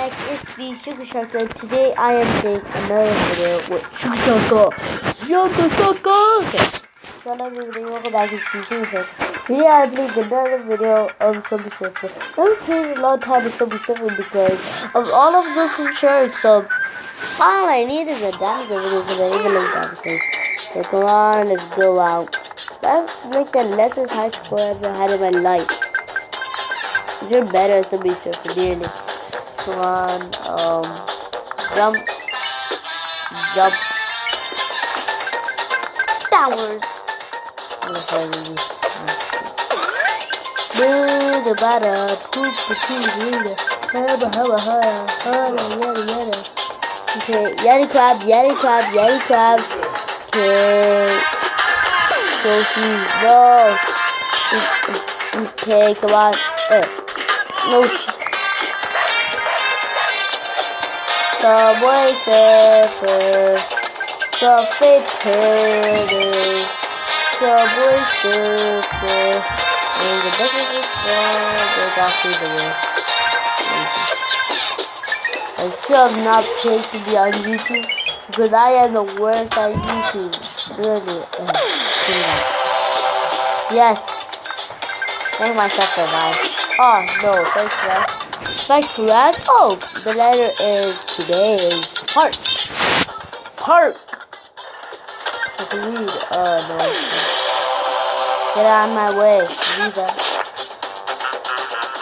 guys, it's me, Sugar Sharka, and today I am doing another video with Sugar Sharka. Okay, so hello everybody, welcome back to Sugar Sharka. Today I played another video of Subway Surfer. I haven't played a long time of Subway Surfer because of all of those shirts, so all I need is a dinosaur video because I even like dinosaurs. So come on, let's go out. That's like the lessons high score I've ever had in my life. You're better at Subway Surfer, nearly. Come on, jump, downwards. Okay, yeti crab. Okay, no. Okay, come on. No. Subway Surfer, Subway Surfer, Subway Surfer, and the best of the after the world. I should not pay to be on YouTube because I am the worst at YouTube. Really. Yes. Thank myself for that. Oh no, thanks guys. Thanks for that. Oh, the letter is today's park. I can read. No. Get out of my way. Read that.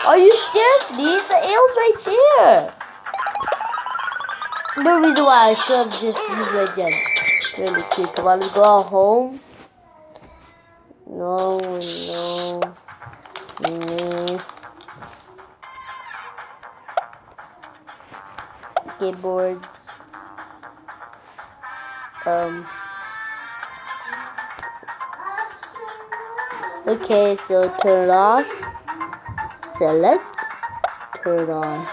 Are you seriously? The L's right there. No reason why I should have just used my gen. Really quick. Come on, let's go home. No. Skateboards. Okay, so turn it off. Select. Turn on.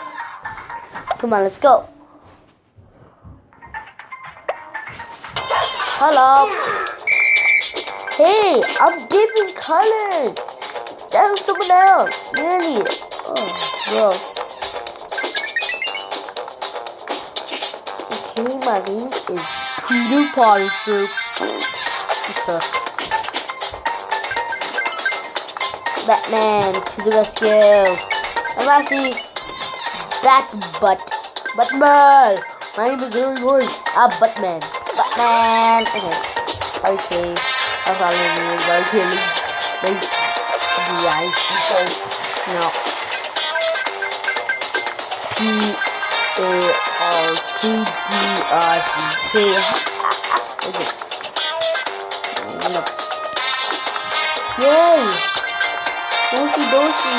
Come on, let's go. Hello. Hey, I'm giving colors. That was someone else. Really? Oh, bro. Okay, my name is Peter Parker. What's up? Batman to the rescue. I'm actually Batman. My name is Harry Lloyd. I'm Batman. Okay. That's all I need. But okay, no. P-A-R-T-D-R-C-K. Okay. No. Yay! Doshi.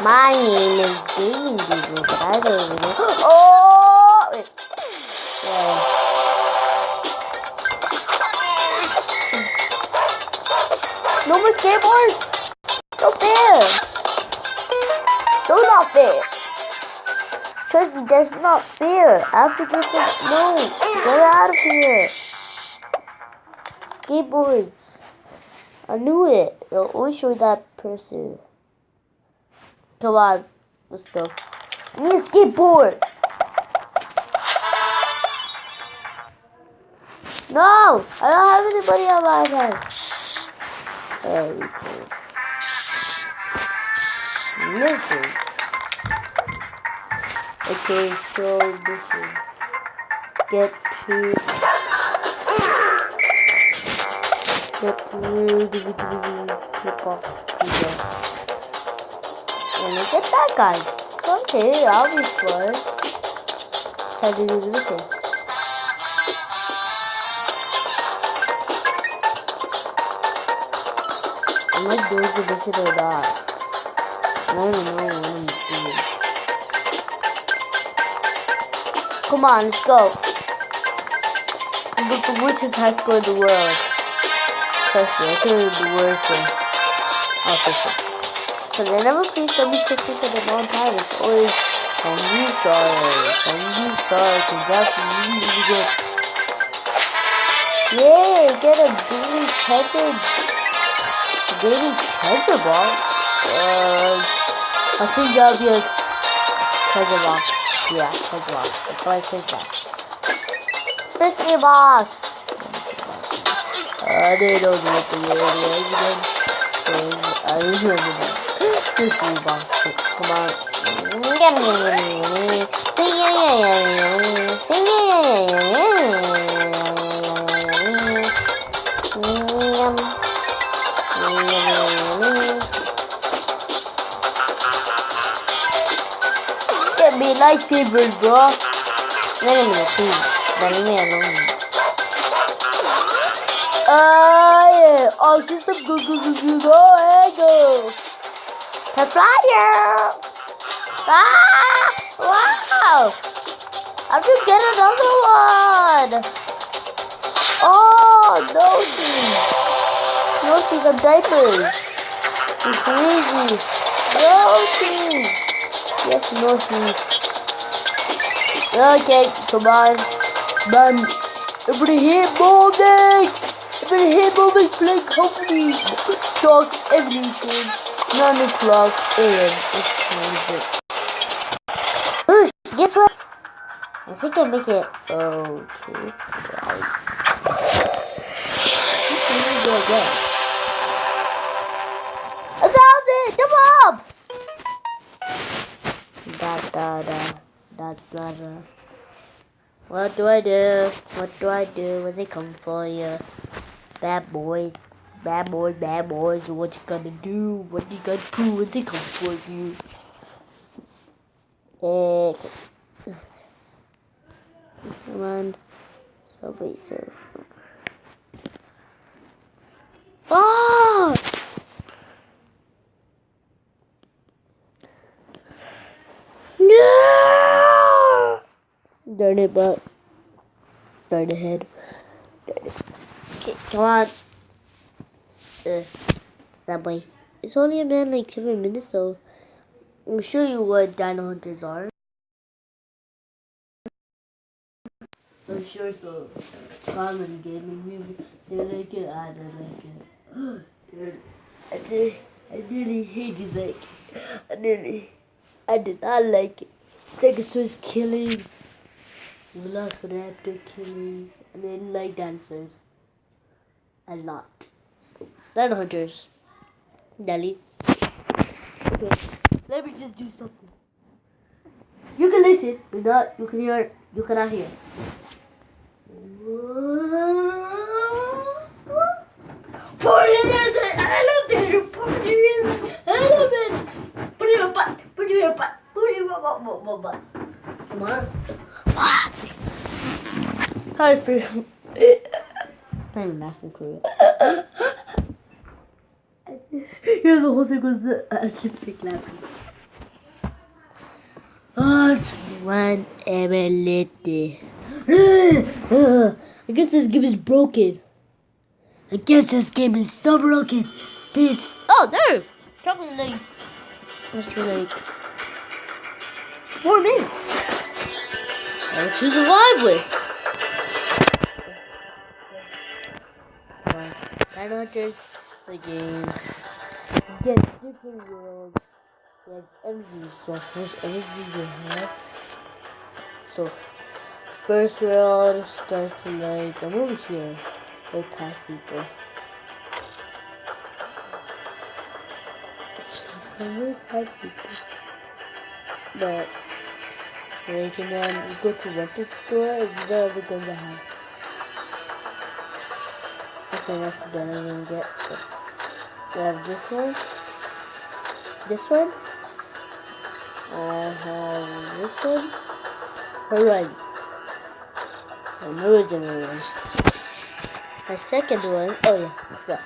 My name is Gaming Diesel, but I don't even know. Oh! Wait. Yeah. No more skateboards! So fair! So not fair! Trust me, that's not fair. I have to get some. No! Get out of here! Skateboards. I knew it. I'll always show that person. Come on, let's go. I need a skateboard. No, I don't have anybody on my side. Oh, we can. Listen. Okay, so listen. Get to flip off. Look at that guy. Okay, I'll be fun. Try to do this thing. Am I doing the mission or not? I don't know what I'm doing. Come on, let's go. Look, the witch's high score in the world. Trust me, I think it's the worst thing. Oh, this. Because I never played Subway Surfer for a long time. It's always some new stars, because that's really good. Yay, get a daily treasure box. I think that'll be a treasure box. Yeah, treasure box. That's why I said that. Mystery box. I didn't know what the word was again. I didn't remember that. Mystery box. Come on. Get me lightsabers, bro. Let me please. Let me alone. Yeah. Oh, just some go. The flyer. Ah! Wow! I'm just get another one. Oh, no things. No things on diapers. It's crazy. No things. Yes, no things. Okay, come on. Man, everybody here moving. Everybody here moving. Playing company. Talk evolution. 9 o'clock a.m. It's music. Guess what? I think I make it okay. Right. I found it! Come on! That's not What do I do? What do I do when they come for you? Bad boys. What you gonna do? What you gonna do when they come for you? Okay. Come on. Subway Surf. Oh! No! Darn it, but. Darn ahead. Darn it. Okay, come on. Subway. It's only been like 7 minutes, so I'll show you what dino hunters are. I'm sure so. Common gaming. They like it. I don't like it. I really hated it. I did not like it. Stegosaurus killing. Velociraptor killing. I didn't like dancers. A lot. So, dino hunters. Delete. Okay. Let me just do something. You can listen, but not. You can hear. You cannot hear. Put it in the elevator. Put it in the elevator. Put it in your butt. Put it in your butt. Put it in your butt. Come on. Sorry for I'm even laughing for it. Here's the whole thing was just like laughing. Oh, one ability. I guess this game is broken. So broken. Peace. Oh, there. Probably like. That's for like 4 minutes. To survive with. Dino Hunters, the game. Get different worlds. You have energy, so much energy you have. So, first world starts to like, I'm over here, right past people. I'm right past people. But, like, and then you go to rental store, and you know every gun they have. Okay, that's the gun I'm gonna get. So, you have this one. I have this one. Alright. An original one. My second one. Oh yeah, that.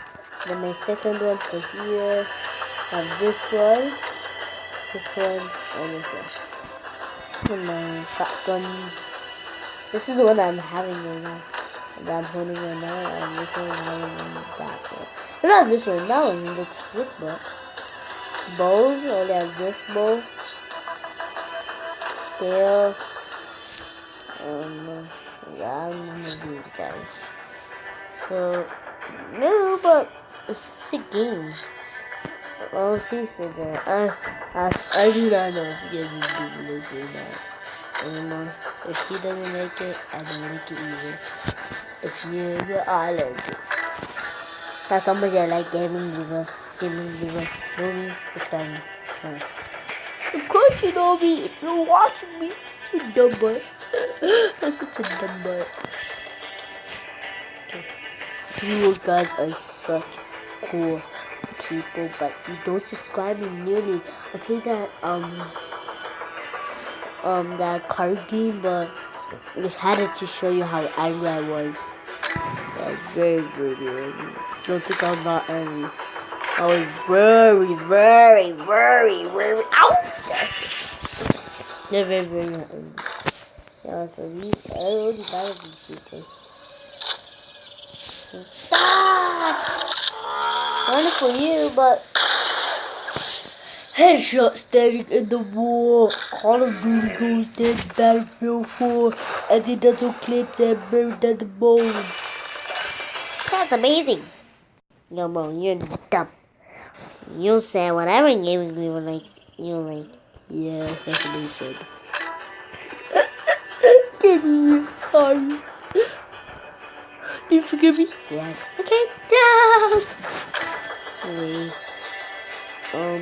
Then my second one for here. I have this one, and this one. And my shotguns. This is the one that I'm having right now. That I'm holding right now, and this one I'm having in that one. Not this one. That one looks sick, but bows. I only have this bow. Tail. Yeah, I'm gonna do these guys. So, no, but it's a game. I'll see for that. I do not know if you're going to do this or not. Anymore. If he doesn't like it, I don't like it either. If you like it, I like it. That's somebody I like gaming viewer. Know me, it's time. Of course you know me. If you're watching me, you're a dumb boy. That's such a dumb boy. You guys are such cool people, but you don't subscribe me nearly. I played that card game, but I just had it to show you how angry I was. I was very, very angry. Don't think I'm not angry. I was very, very, very, very. Ow! Yeah, very, very angry. Yeah, so these, I already got these people. Stop! Only for you, but headshot standing in the wall. Call of Duty goes dead, Battlefield 4, as he does some clips and buried at the bone. That's amazing. No, bro, you're dumb. You said whatever gaming we were like, you like. Yeah, that's what you said. Give me sorry. Do you forgive me? Yes. Okay. Yeah. Wait. No.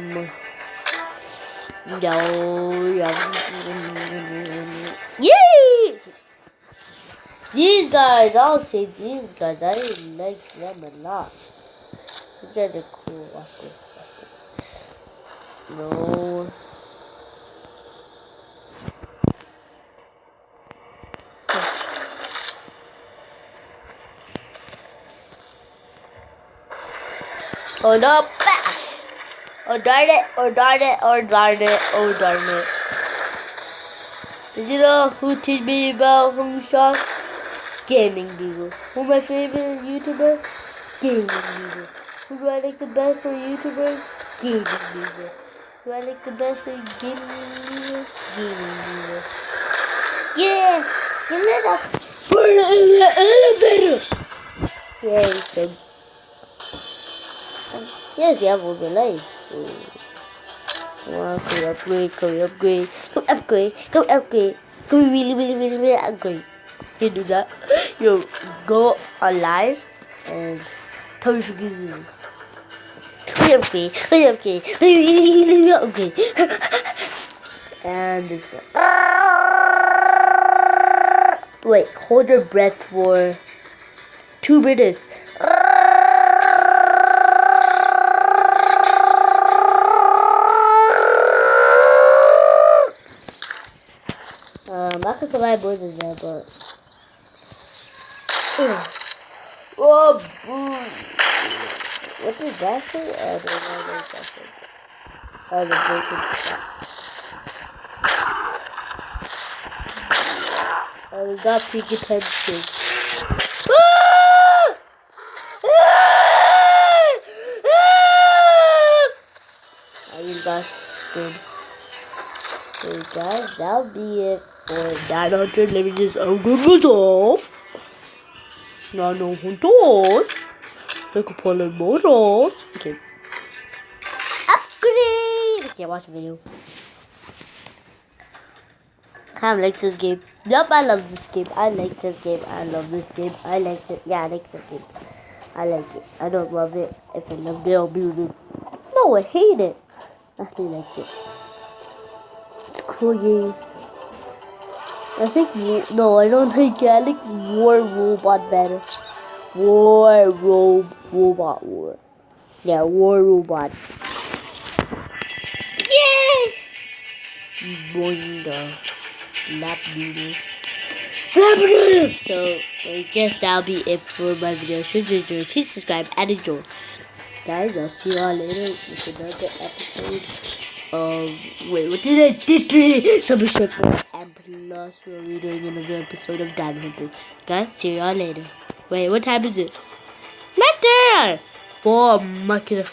Yay! These guys, I'll say these guys. I like them a lot. These guys are cool. Watch this. No. Oh no! Oh darn it! Oh darn it! Oh darn it! Oh darn it! Did you know who teach me about home shop? Gaming people. Who my favorite YouTuber? Gaming people. Who do I like the best for YouTubers? Gaming people. Who I like the best for gaming people? Gaming people. Yeah! You let us burn in the elevator! Yay, so. Yes, you have all the lights. So. Wow, go upgrade. Go really upgrade. You do that. You go alive and tell me forgiveness. Upgrade. And this one. Wait, hold your breath for 2 minutes. I could provide both of them, but oh, boom. What did that say? Oh, no, that say. Oh, the broken stuff. Oh, we got peak attention. I mean, that's good. So guys, that'll be it for 900. Let me just open it off. 900. Look upon the motors. Okay. Upgrade! Okay, watch the video. Kind of like this game. Yup, I love this game. I like this game. I love this game. I like it. Yeah, I like this game. I like it. I don't love it. If I love it, I'll be with it. No, I hate it. I actually like it. It's cool game. I think no, I don't think it. I like War Robot better. War. Yeah, War Robot. Yay! Boinga. Slap noodles. So I guess that'll be it for my video. Should you enjoy, please subscribe and enjoy. Guys, I'll see y'all later with another episode. Wait, what did I do? Subscribe and plus we'll be doing another episode of Dino Hunter. Guys, see y'all later. Wait, what time is it? Right there! 4 market.